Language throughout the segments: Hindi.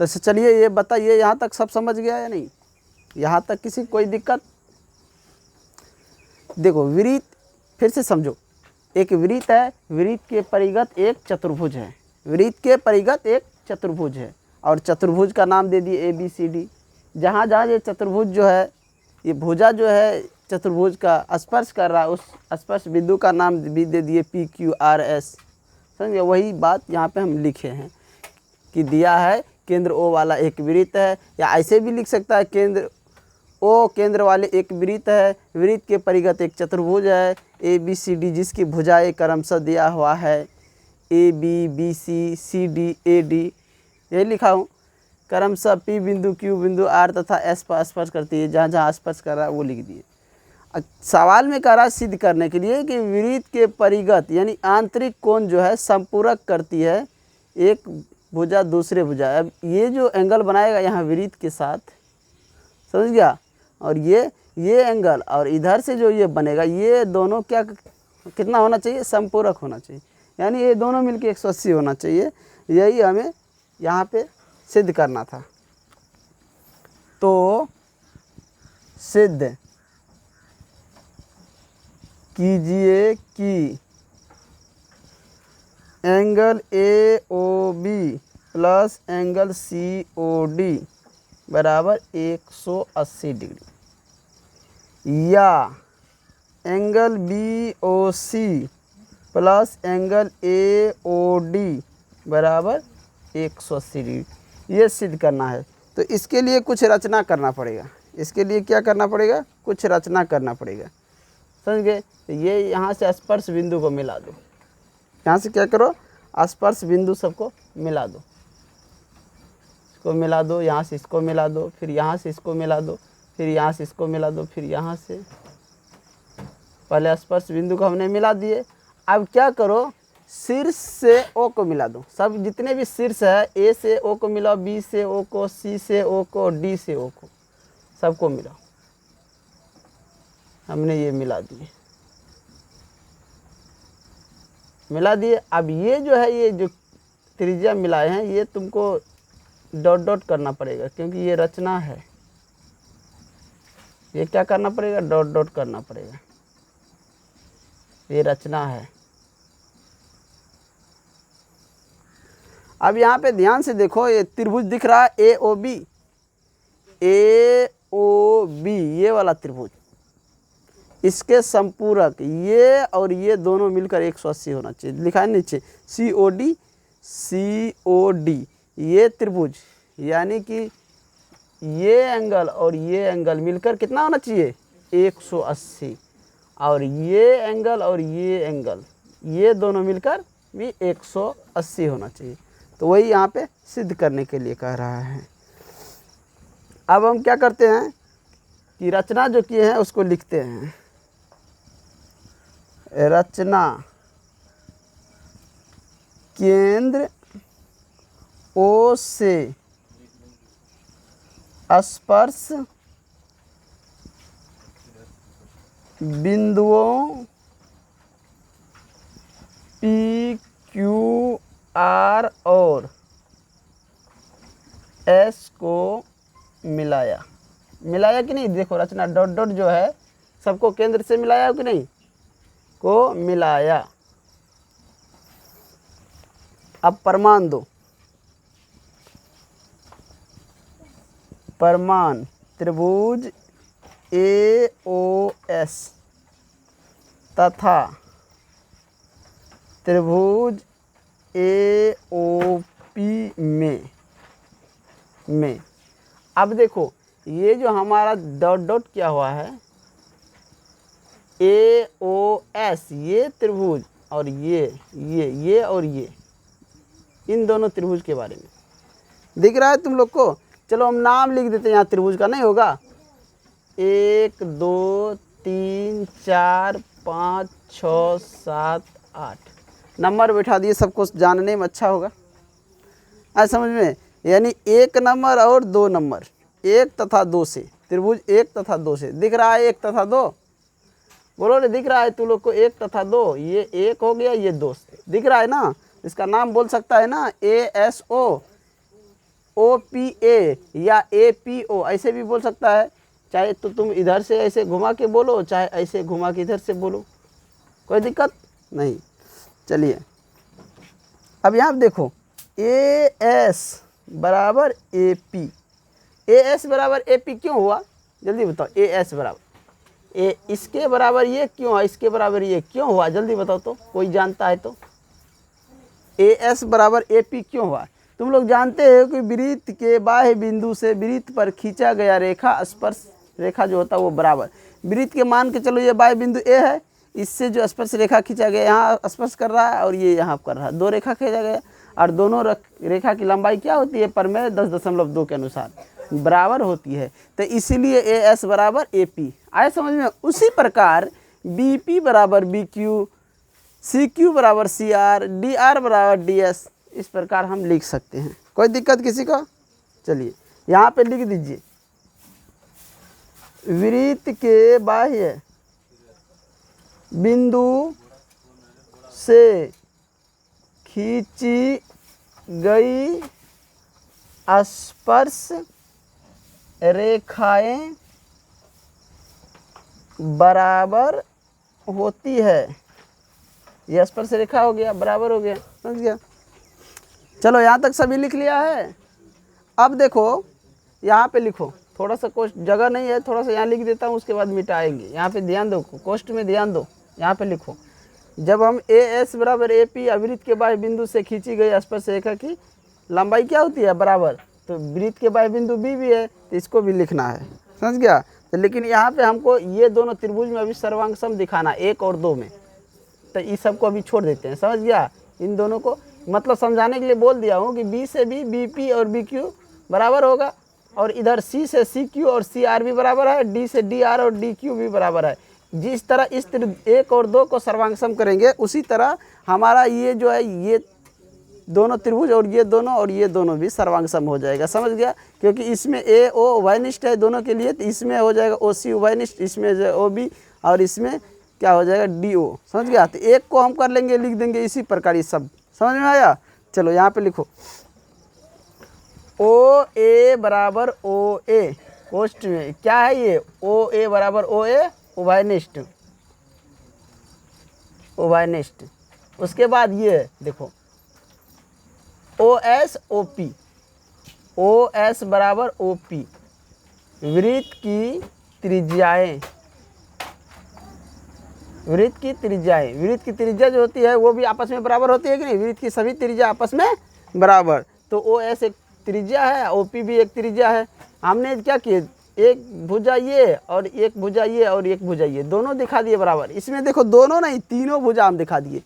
तो चलिए ये बताइए, यहाँ तक सब समझ गया या नहीं? यहाँ तक किसी कोई दिक्कत? देखो विरीत फिर से समझो, एक विरीत है, विरीत के परिगत एक चतुर्भुज है, विरीत के परिगत एक चतुर्भुज है, और चतुर्भुज का नाम दे दिए ABCD। जहाँ जहाँ ये चतुर्भुज जो है, ये भुजा जो है चतुर्भुज का स्पर्श कर रहा है, उस स्पर्श बिंदु का नाम भी दे दिए PQRS। समझे? वही बात यहाँ पे हम लिखे हैं कि दिया है केंद्र O वाला एक वृत्त है, या ऐसे भी लिख सकता है केंद्र O केंद्र वाले एक वृत्त है, वृत्त के परिगत एक चतुर्भुज है ABCD, जिसकी भुजाएं क्रमशः दिया हुआ है AB BC CD AD। यही लिखा हूँ, क्रमशः P बिंदु Q बिंदु R तथा S पर स्पर्श करती है। जहाँ जहाँ स्पर्श कर रहा है वो लिख दिए। सवाल में कह रहा है सिद्ध करने के लिए कि वृत्त के परिगत यानी आंतरिक कोण जो है संपूरक करती है एक भुजा दूसरे भुजा। अब ये जो एंगल बनाएगा यहाँ वृत्त के साथ, समझ गया, और ये एंगल और इधर से जो ये बनेगा, ये दोनों क्या कितना होना चाहिए? संपूरक होना चाहिए, यानी ये दोनों मिलके 180 होना चाहिए। यही हमें यहाँ पे सिद्ध करना था। तो सिद्ध कीजिए कि angle AOB plus angle COD बराबर 180 डिग्री, या angle BOC plus angle AOD बराबर 180 डिग्री। ये सिद्ध करना है। तो इसके लिए कुछ रचना करना पड़ेगा। इसके लिए क्या करना पड़ेगा? कुछ रचना करना पड़ेगा। समझ गए? तो ये यहाँ से स्पर्श बिंदु को मिला दो। यहाँ से क्या करो? स्पर्श बिंदु सबको मिला दो। इसको मिला दो, यहाँ से इसको मिला दो, फिर यहाँ से इसको मिला दो, फिर यहाँ से इसको मिला दो, फिर यहाँ से। पहले स्पर्श बिंदु को हमने मिला दिए। अब क्या करो? शीर्ष से O को मिला दो। सब जितने भी शीर्ष है, A से O को मिलाओ, B से O को, C से O को, D से O को, सबको मिलाओ। हमने ये मिला दिए, मिला दिए। अब ये जो है, ये जो त्रिज्या मिलाए हैं, ये तुमको डॉट डॉट करना पड़ेगा, क्योंकि ये रचना है। ये क्या करना पड़ेगा? डॉट डॉट करना पड़ेगा। ये रचना है। अब यहाँ पे ध्यान से देखो, ये त्रिभुज दिख रहा है AOB, AOB ये वाला त्रिभुज, इसके संपूरक ये और ये दोनों मिलकर 180 होना चाहिए। लिखा है नीचे COD COD, ये त्रिभुज, यानी कि ये एंगल और ये एंगल मिलकर कितना होना चाहिए? 180। और ये एंगल और ये एंगल, ये दोनों मिलकर भी 180 होना चाहिए। तो वही यहाँ पे सिद्ध करने के लिए कह रहा है। अब हम क्या करते हैं कि रचना जो किए हैं उसको लिखते हैं। रचना केंद्र O से स्पर्श बिंदुओं PQR और S को मिलाया। मिलाया कि नहीं? देखो रचना डॉट डॉट जो है सबको केंद्र से मिलाया कि नहीं? को मिलाया। अब प्रमाण दो। प्रमाण त्रिभुज AOS तथा त्रिभुज AOP में अब देखो, ये जो हमारा डॉट डॉट किया हुआ है AOS, ये त्रिभुज और ये और ये, इन दोनों त्रिभुज के बारे में दिख रहा है तुम लोग को। चलो हम नाम लिख देते हैं यहाँ त्रिभुज का, नहीं होगा? 1 2 3 4 5 6 7 8 नंबर बैठा दिए, सबको जानने में अच्छा होगा। आज समझ में, यानी 1 नंबर और 2 नंबर, 1 तथा 2 से त्रिभुज 1 तथा 2 से दिख रहा है। 1 तथा 2 बोलो रे, दिख रहा है तू लोग को? 1 तथा 2, ये 1 हो गया, ये 2 से दिख रहा है ना? इसका नाम बोल सकता है ना ASO, OPA या APO ऐसे भी बोल सकता है। चाहे तो तुम इधर से ऐसे घुमा के बोलो, चाहे ऐसे घुमा के इधर से बोलो, कोई दिक्कत नहीं। चलिए अब यहाँ देखो AS बराबर AP, AS बराबर AP क्यों हुआ जल्दी बताओ। AS बराबर इसके बराबर ये क्यों है, इसके बराबर ये क्यों हुआ जल्दी बताओ तो, कोई जानता है तो। AS बराबर AP क्यों हुआ? तुम लोग जानते हो कि वृत्त के बाह्य बिंदु से वृत्त पर खींचा गया रेखा स्पर्श रेखा जो होता है वो बराबर, वृत्त के मान के चलो ये बाह्य बिंदु A है, इससे जो स्पर्श रेखा खींचा गया यहाँ स्पर्श कर रहा है और ये यहाँ कर रहा है, दो रेखा खींचा गया और दोनों रेखा की लंबाई क्या होती है परमेय 10.2 के अनुसार बराबर होती है, तो इसीलिए AS बराबर AP आए समझ में। उसी प्रकार BP बराबर BQ, CQ बराबर CR, DR बराबर DS, इस प्रकार हम लिख सकते हैं। कोई दिक्कत किसी का? चलिए यहाँ पे लिख दीजिए, वृत्त के बाह्य बिंदु से खींची गई स्पर्श रेखाएं बराबर होती है। यह स्पर्श रेखा हो गया, बराबर हो गया, समझ गया। चलो यहाँ तक सभी लिख लिया है। अब देखो यहाँ पे लिखो, थोड़ा सा कोष्ट जगह नहीं है, थोड़ा सा यहाँ लिख देता हूँ, उसके बाद मिटाएंगे। यहाँ पे ध्यान दो, कोष्ट में ध्यान दो। यहाँ पे लिखो, जब हम AS बराबर AP वृत्त के बाह्य बिंदु से खींची गई स्पर्श रेखा की लंबाई क्या होती है बराबर, तो वृत्त के बाह्य बिंदु B भी है, तो इसको भी लिखना है, समझ गया। तो लेकिन यहाँ पे हमको ये दोनों त्रिभुज में अभी सर्वांग सम दिखाना 1 और 2 में, तो इस सबको अभी छोड़ देते हैं, समझ गया। इन दोनों को मतलब समझाने के लिए बोल दिया हूँ कि B से B BP और BQ बराबर होगा, और इधर C से CQ और CR भी बराबर है, D से DR और DQ भी बराबर है। जिस तरह इस 1 और 2 को सर्वांग सम करेंगे उसी तरह हमारा ये जो है ये दोनों त्रिभुज और ये दोनों भी सर्वांग सम हो जाएगा, समझ गया। क्योंकि इसमें AO उभयनिष्ठ है दोनों के लिए, तो इसमें हो जाएगा OC उभयनिष्ठ, इसमें जो OB और इसमें क्या हो जाएगा DO, समझ गया। तो एक को हम कर लेंगे, लिख देंगे इसी प्रकार, ये सब समझ में आया। चलो यहाँ पे लिखो OA बराबर OA, कोष्ठ में क्या है ये OA बराबर OA उभयनिष्ठ, उभयनिष्ठ। उसके बाद ये देखो OS OP, OS बराबर OP वृत्त की त्रिज्याएं, वृत्त की त्रिज्याएं, वृत्त की त्रिज्या जो होती है वो भी आपस में बराबर होती है कि नहीं, वृत्त की सभी त्रिज्या आपस में बराबर। तो OS एक त्रिज्या है, OP भी एक त्रिज्या है। हमने क्या किए, एक भुजा ये और एक भुजा ये और एक भुजा ये दोनों दिखा दिए बराबर। इसमें देखो दोनों नहीं तीनों भुजा हम दिखा दिए,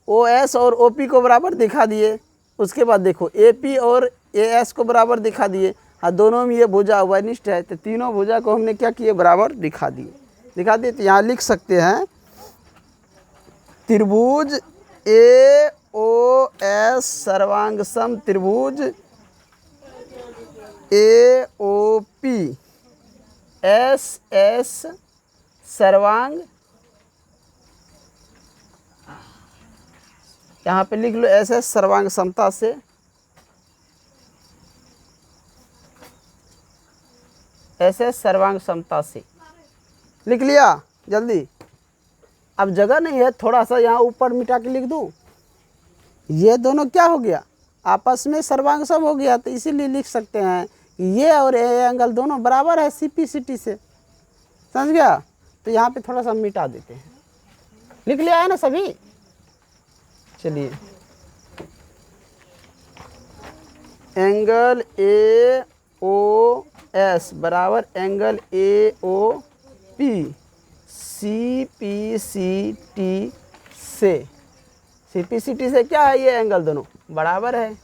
OS और OP को बराबर दिखा दिए। उसके बाद देखो AP और AS को बराबर दिखा दिए, हाँ दोनों में ये भुजा उभयनिष्ठ है, तो तीनों भुजा को हमने क्या किए बराबर दिखा दिए। तो यहाँ लिख सकते हैं त्रिभुज AOS सर्वांग सम त्रिभुज AOP SS सर्वांग, यहाँ पे लिख लो SS सर्वांग समता से, SS सर्वांग समता से लिख लिया जल्दी। अब जगह नहीं है, थोड़ा सा यहाँ ऊपर मिटा के लिख दूँ, ये दोनों क्या हो गया आपस में सर्वांग सम हो गया, तो इसीलिए लिख सकते हैं कि ये और ये एंगल दोनों बराबर है CPCT से, समझ गया। तो यहाँ पे थोड़ा सा मिटा देते हैं, लिख लिया है ना सभी। चलिए एंगल AOS बराबर एंगल AOP CPCT से, CPCT से क्या है, ये एंगल दोनों बराबर है,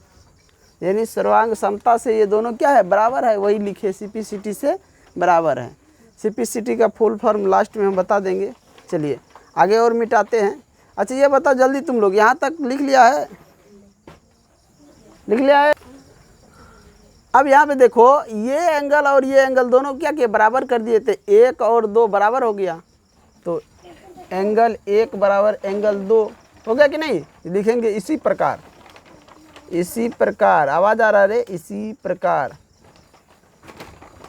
यानी सर्वांग समता से ये दोनों क्या है बराबर है, वही लिखे CPCT से बराबर है। CPCT का फुल फॉर्म लास्ट में हम बता देंगे। चलिए आगे और मिटाते हैं। अच्छा ये बताओ जल्दी, तुम लोग यहाँ तक लिख लिया है, लिख लिया है। अब यहाँ पे देखो ये एंगल और ये एंगल दोनों क्या किए बराबर कर दिए थे, 1 और 2 बराबर हो गया, तो एंगल 1 बराबर एंगल 2 हो गया कि नहीं, लिखेंगे इसी प्रकार इसी प्रकार, आवाज आ रहा है रे, इसी प्रकार,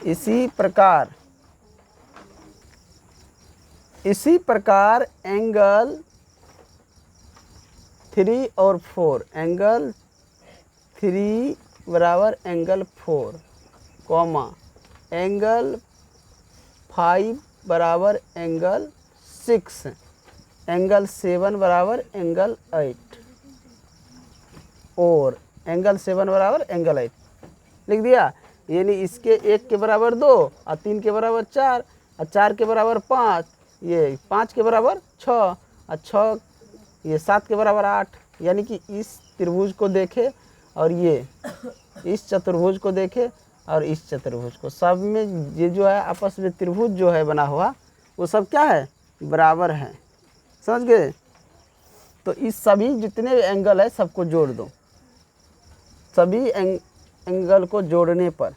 इसी प्रकार, इसी प्रकार एंगल 3 और 4, एंगल 3 बराबर एंगल 4, कॉमा एंगल 5 बराबर एंगल 6, एंगल 7 बराबर एंगल 8, और एंगल 7 बराबर एंगल 8 लिख दिया। यानी इसके 1 के बराबर 2 और 3 के बराबर 4 और 4 के बराबर 5, ये 5 के बराबर 6 और 6 ये 7 के बराबर 8। यानी कि इस त्रिभुज को देखे और ये इस चतुर्भुज को देखे और इस चतुर्भुज को, सब में ये जो है आपस में त्रिभुज जो है बना हुआ वो सब क्या है, बराबर है। समझ गए? तो इस सभी जितने एंगल है सबको जोड़ दो। सभी एंगल को जोड़ने पर,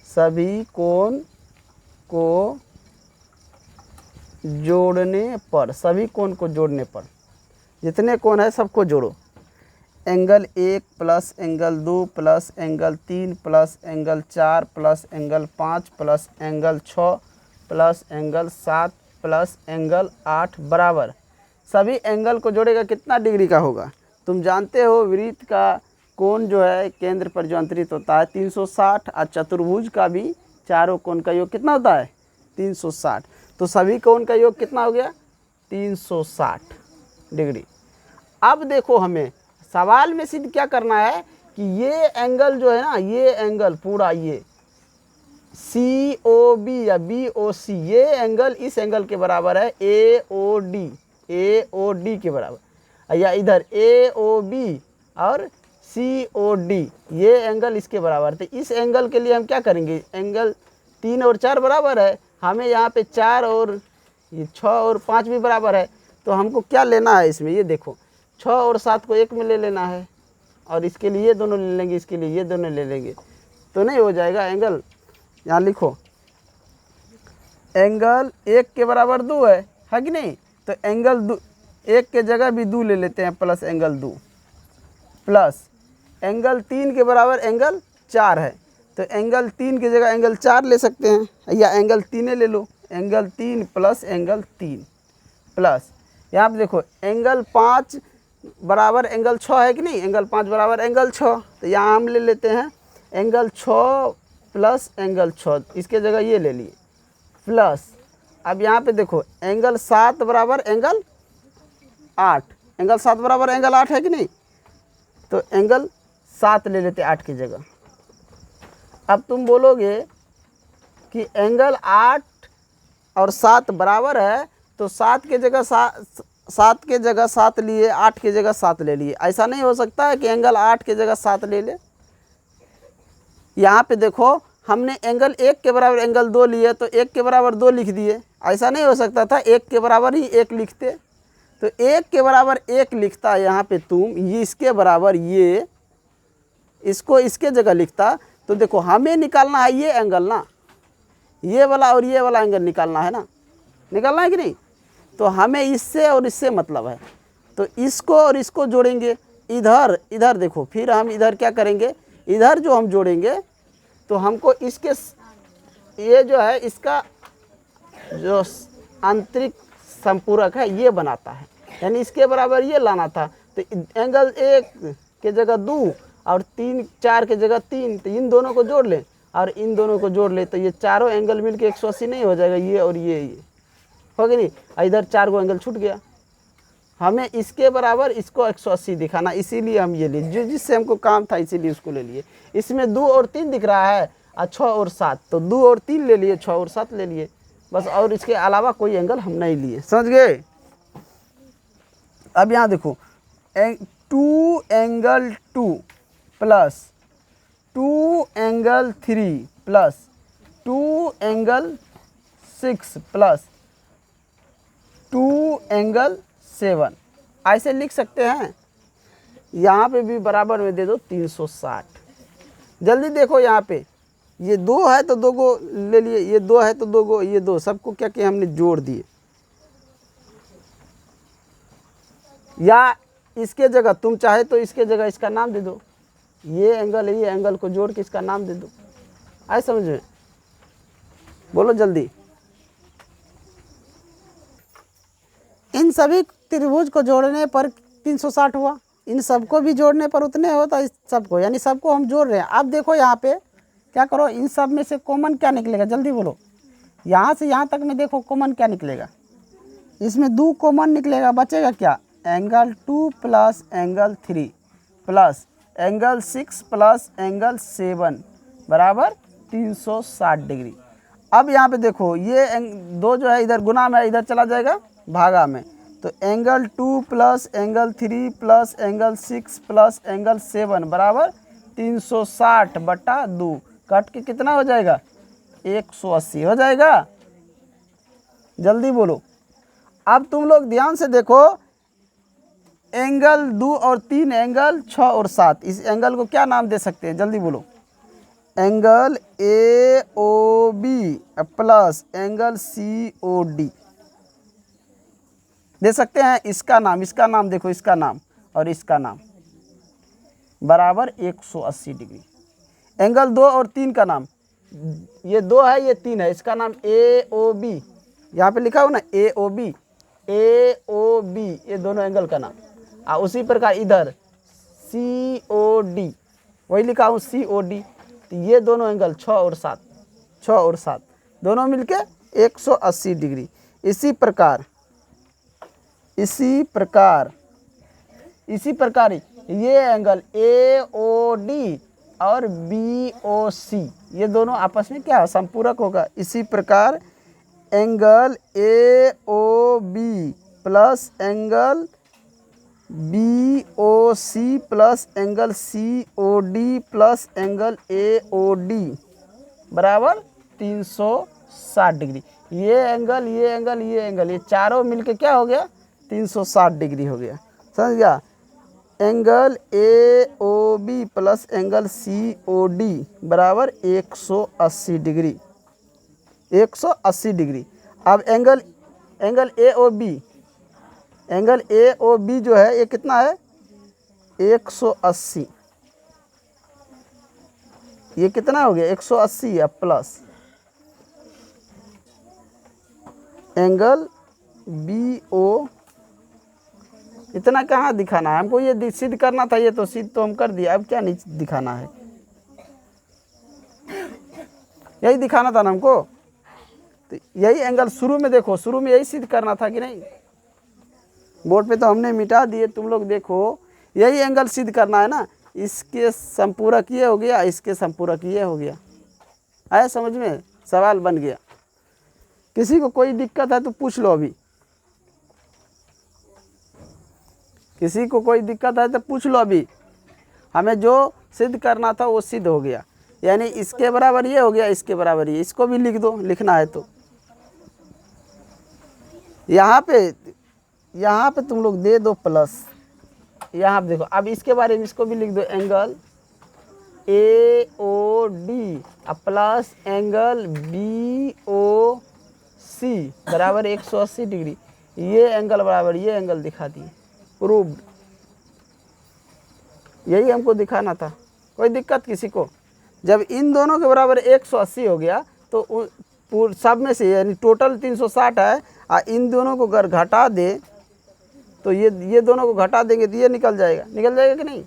सभी कोण को जोड़ने पर, सभी कोण को जोड़ने पर, जितने कोण है सबको जोड़ो। Angle 1 plus angle 2 plus angle 3 plus angle 4 plus angle 5 plus angle 6 plus angle 7 plus angle 8 बराबर, सभी एंगल को जोड़ेगा कितना डिग्री का होगा? तुम जानते हो वृत्त का कोण जो है केंद्र पर जो अंतरित होता है 360, और चतुर्भुज का भी चारों कोण का योग कितना होता है 360। तो सभी कोण का योग कितना हो गया 360 डिग्री। अब देखो हमें सवाल में सिद्ध क्या करना है कि ये एंगल जो है ना, ये एंगल पूरा ये COB या BOC, ये एंगल इस एंगल के बराबर है AOD, AOD के बराबर, या इधर AOB और COD, ये एंगल इसके बराबर। तो इस एंगल के लिए हम क्या करेंगे, एंगल 3 और 4 बराबर है, हमें यहाँ पे 4 और 6 और 5 भी बराबर है। तो हमको क्या लेना है इसमें, ये देखो 6 और 7 को एक में ले लेना है, और इसके लिए ये दोनों ले लेंगे, इसके लिए ये दोनों ले लेंगे, तो नहीं हो जाएगा एंगल। यहाँ लिखो एंगल 1 के बराबर 2 है कि नहीं? तो एंगल 1 के जगह भी 2 ले लेते हैं, प्लस एंगल 2, प्लस एंगल 3 के बराबर एंगल 4 है, तो एंगल 3 की जगह एंगल 4 ले सकते हैं, या एंगल 3 ले लो, एंगल 3 प्लस एंगल 3, प्लस यहाँ पे देखो एंगल 5 बराबर एंगल 6 है कि नहीं, एंगल 5 बराबर एंगल 6, तो यहाँ हम ले लेते हैं एंगल 6 प्लस एंगल 6, इसके जगह ये ले लिए, प्लस अब यहाँ पे देखो एंगल 7 बराबर एंगल 8, एंगल 7 बराबर एंगल 8 है कि नहीं, तो एंगल 7 ले लेते 8 की जगह। अब तुम बोलोगे कि एंगल 8 और 7 बराबर है, तो 7 के जगह 7 के जगह 7 लिए, 8 की जगह 7 ले लिए। ऐसा नहीं हो सकता है कि एंगल 8 की जगह 7 ले ले। यहाँ पे देखो हमने एंगल 1 के बराबर एंगल 2 लिए, तो 1 के बराबर 2 लिख दिए। ऐसा नहीं हो सकता था, 1 के बराबर ही 1 लिखते, तो 1 के बराबर 1 लिखता यहाँ पे तुम, ये इसके बराबर ये, इसको इसके जगह लिखता। तो देखो हमें निकालना है ये एंगल ना, ये वाला और ये वाला एंगल निकालना है ना, निकालना है कि नहीं? तो हमें इससे और इससे मतलब है, तो इसको और इसको जोड़ेंगे। इधर इधर देखो, फिर हम इधर क्या करेंगे, इधर जो हम जोड़ेंगे तो हमको इसके ये जो है इसका जो आंतरिक संपूरक है ये बनाता है, यानी इसके बराबर ये लाना था। तो एंगल 1 के जगह 2 और 3 4 के जगह 3, तो इन दोनों को जोड़ लें और इन दोनों को जोड़ ले, तो ये चारों एंगल मिलके 180 नहीं हो जाएगा, ये और ये हो गया नहीं? इधर 4 को एंगल छूट गया। हमें इसके बराबर इसको 180 दिखाना, इसीलिए हम ये लिए, जो जिससे हमको काम था इसीलिए उसको ले लिए। इसमें 2 और 3 दिख रहा है और 6 और 7, तो 2 और 3 ले लिए, 6 और 7 ले लिए बस, और इसके अलावा कोई एंगल हम नहीं लिए। समझ गए? अब यहाँ देखो 2 angle 2 plus 2 angle 3 plus 2 angle 6 plus 2 angle 7, ऐसे लिख सकते हैं। यहाँ पे भी बराबर में दे दो 360। जल्दी देखो यहाँ पे ये 2 है तो 2 को ले लिए, ये 2 है तो 2 को, ये 2 सबको क्या किया हमने जोड़ दिए, या इसके जगह तुम चाहे तो इसके जगह इसका नाम दे दो, ये एंगल को जोड़ के इसका नाम दे दो। आए समझ में? बोलो जल्दी। इन सभी त्रिभुज को जोड़ने पर 360 हुआ, इन सबको भी जोड़ने पर उतने होता इस सबको, यानी सबको हम जोड़ रहे हैं। अब देखो यहाँ पे क्या करो, इन सब में से कॉमन क्या निकलेगा, जल्दी बोलो। यहाँ से यहाँ तक में देखो कॉमन क्या निकलेगा, इसमें 2 कॉमन निकलेगा, बचेगा क्या, angle 2 plus angle 3 plus angle 6 plus angle 7 बराबर 360 डिग्री। अब यहाँ पे देखो ये 2 जो है इधर गुना में, इधर चला जाएगा भागा में, तो angle 2 plus angle 3 plus angle 6 plus angle 7 बराबर 360 बटा 2, कट के कितना हो जाएगा, 180 हो जाएगा। जल्दी बोलो। अब तुम लोग ध्यान से देखो, एंगल 2 और 3, एंगल 6 और 7, इस एंगल को क्या नाम दे सकते हैं, जल्दी बोलो। Angle AOB plus angle COD दे सकते हैं। इसका नाम देखो, इसका नाम और इसका नाम बराबर 180 डिग्री। एंगल 2 और 3 का नाम, ये 2 है ये 3 है, इसका नाम AOB, यहाँ पे लिखा हो ना AOB, ये दोनों एंगल का नाम। उसी प्रकार इधर COD, वही लिखा हूँ COD, तो ये दोनों एंगल 6 और 7 दोनों मिलके 180 डिग्री। इसी प्रकार ये एंगल AOD और BOC, ये दोनों आपस में क्या संपूरक होगा। इसी प्रकार angle AOB plus angle BOC plus angle COD plus angle AOD बराबर 360 डिग्री। ये एंगल ये चारों मिलके क्या हो गया, 360 डिग्री हो गया। समझ गया? Angle AOB plus angle COD बराबर 180 डिग्री, 180 डिग्री। अब एंगल AOB जो है ये कितना है, 180, ये कितना हो गया 180 अब प्लस एंगल BO, इतना कहाँ दिखाना है हमको, ये सिद्ध करना था, ये तो सिद्ध तो हम कर दिया, अब क्या नहीं दिखाना है, यही दिखाना था ना हमको। तो यही एंगल शुरू में देखो, शुरू में यही सिद्ध करना था कि नहीं, बोर्ड पे तो हमने मिटा दिए, तुम लोग देखो यही एंगल सिद्ध करना है ना। इसके संपूरक ये हो गया, इसके संपूरक ये हो गया। आया समझ में? सवाल बन गया। किसी को कोई दिक्कत है तो पूछ लो, अभी किसी को कोई दिक्कत है तो पूछ लो। अभी हमें जो सिद्ध करना था वो सिद्ध हो गया, यानी इसके बराबर ये हो गया, इसके बराबर ये, इसको भी लिख दो, लिखना है तो। यहाँ पे तुम लोग दे दो प्लस, यहाँ पे देखो। अब इसके बारे में इसको भी लिख दो, angle AOD plus angle BOC बराबर 180 डिग्री। ये एंगल बराबर ये एंगल दिखा दिए, प्रूव्ड। यही हमको दिखाना था। कोई दिक्कत किसी को? जब इन दोनों के बराबर 180 हो गया तो सब में से, यानी टोटल 360 है, इन दोनों को अगर घटा दे तो ये दोनों को घटा देंगे तो ये निकल जाएगा कि नहीं?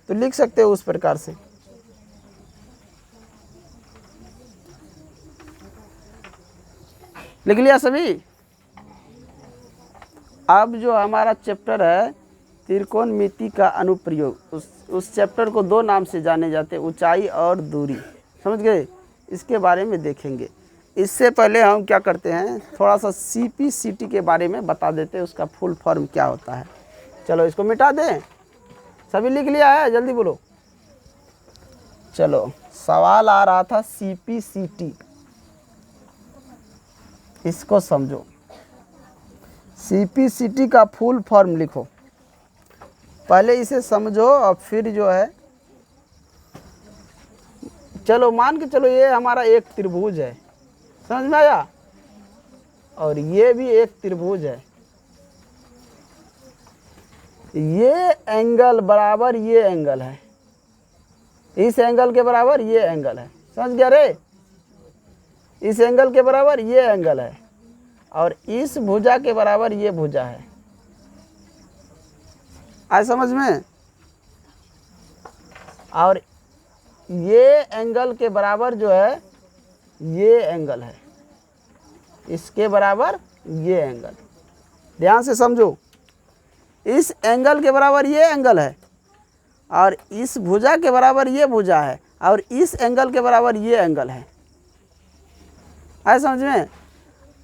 तो लिख सकते हो उस प्रकार से। लिख लिया सभी? अब जो हमारा चैप्टर है त्रिकोणमिति का अनुप्रयोग, उस चैप्टर को 2 नाम से जाने जाते हैं, ऊंचाई और दूरी। समझ गए? इसके बारे में देखेंगे। इससे पहले हम क्या करते हैं, थोड़ा सा CPCT के बारे में बता देते हैं, उसका फुल फॉर्म क्या होता है। चलो इसको मिटा दें। सभी लिख लिया है? जल्दी बोलो। चलो, सवाल आ रहा था CPCT, इसको समझो। CPCT का फुल फॉर्म लिखो, पहले इसे समझो और फिर जो है, चलो मान के चलो ये हमारा एक त्रिभुज है, समझ में आया? और ये भी एक त्रिभुज है, ये एंगल बराबर ये एंगल है, इस एंगल के बराबर ये एंगल है। समझ गया रे? इस एंगल के बराबर ये एंगल है और इस भुजा के बराबर ये भुजा है। आए समझ में? और ये एंगल के बराबर जो है ये एंगल है, इसके बराबर ये एंगल। ध्यान से समझो, इस एंगल के बराबर ये एंगल है और इस भुजा के बराबर ये भुजा है और इस एंगल के बराबर ये एंगल है। आए समझ में?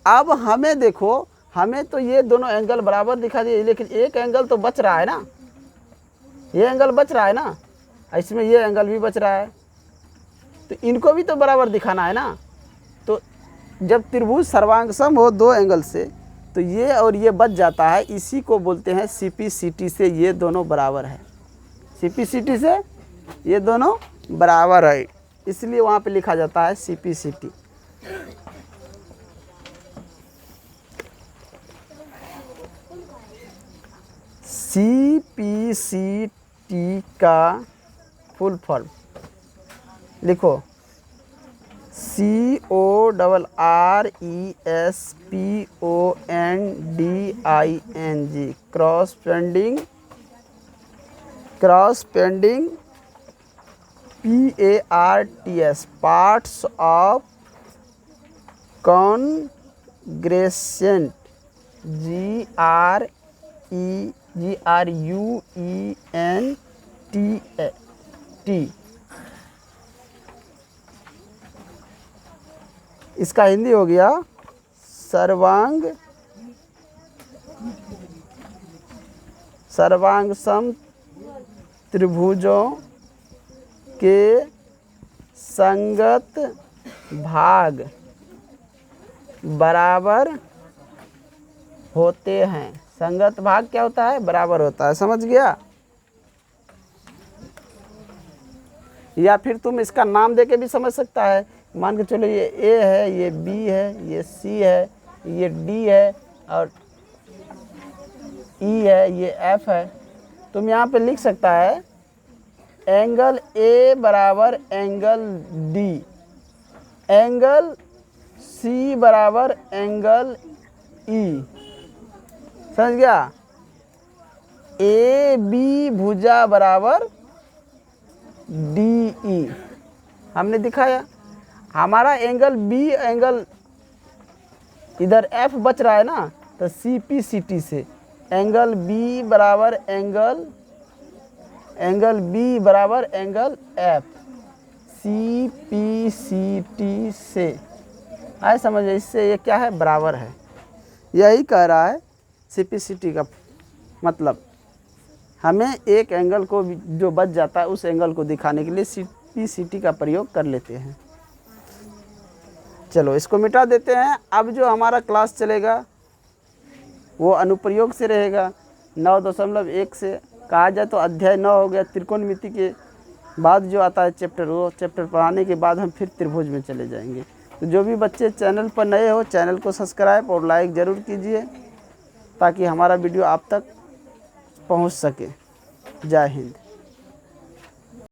अब हमें देखो, हमें तो ये दोनों एंगल बराबर दिखा दिए, लेकिन एक एंगल तो बच रहा है ना, ये एंगल बच रहा है ना, इसमें ये एंगल भी बच रहा है, तो इनको भी तो बराबर दिखाना है ना। तो जब त्रिभुज सर्वांगसम हो दो एंगल से, तो ये और ये बच जाता है, इसी को बोलते हैं CP/CT से ये दोनों बराबर है। CP/CT से ये दोनों बराबर है, इसलिए वहाँ पे लिखा जाता है CP/CT। CP/CT का फुल फॉर्म लिखो, CORRESPONDING, corresponding PARTS, parts of congruent GRUENT। इसका हिंदी हो गया सर्वांगसम त्रिभुजों के संगत भाग बराबर होते हैं। संगत भाग क्या होता है? बराबर होता है। समझ गया? या फिर तुम इसका नाम देके भी समझ सकता है। मान के चलो ये A है, ये B है, ये C है, ये D है और E है, ये F है। तुम यहाँ पे लिख सकता है एंगल A बराबर एंगल D, एंगल C बराबर एंगल E। समझ गया? AB भुजा बराबर DE हमने दिखाया। हमारा एंगल B एंगल इधर F बच रहा है ना, तो CP/CT से एंगल B बराबर एंगल B बराबर एंगल F, CP/CT से। आए समझ? इससे ये क्या है? बराबर है। यही कह रहा है CP/CT का मतलब। हमें एक एंगल को जो बच जाता है उस एंगल को दिखाने के लिए CP/CT का प्रयोग कर लेते हैं। चलो इसको मिटा देते हैं। अब जो हमारा क्लास चलेगा वो अनुप्रयोग से रहेगा 9.1 से। कहा जाए तो अध्याय 9 हो गया। त्रिकोणमिति के बाद जो आता है चैप्टर, वो चैप्टर पढ़ाने के बाद हम फिर त्रिभुज में चले जाएंगे। तो जो भी बच्चे चैनल पर नए हो, चैनल को सब्सक्राइब और लाइक ज़रूर कीजिए ताकि हमारा वीडियो आप तक पहुंच सके। जय हिंद।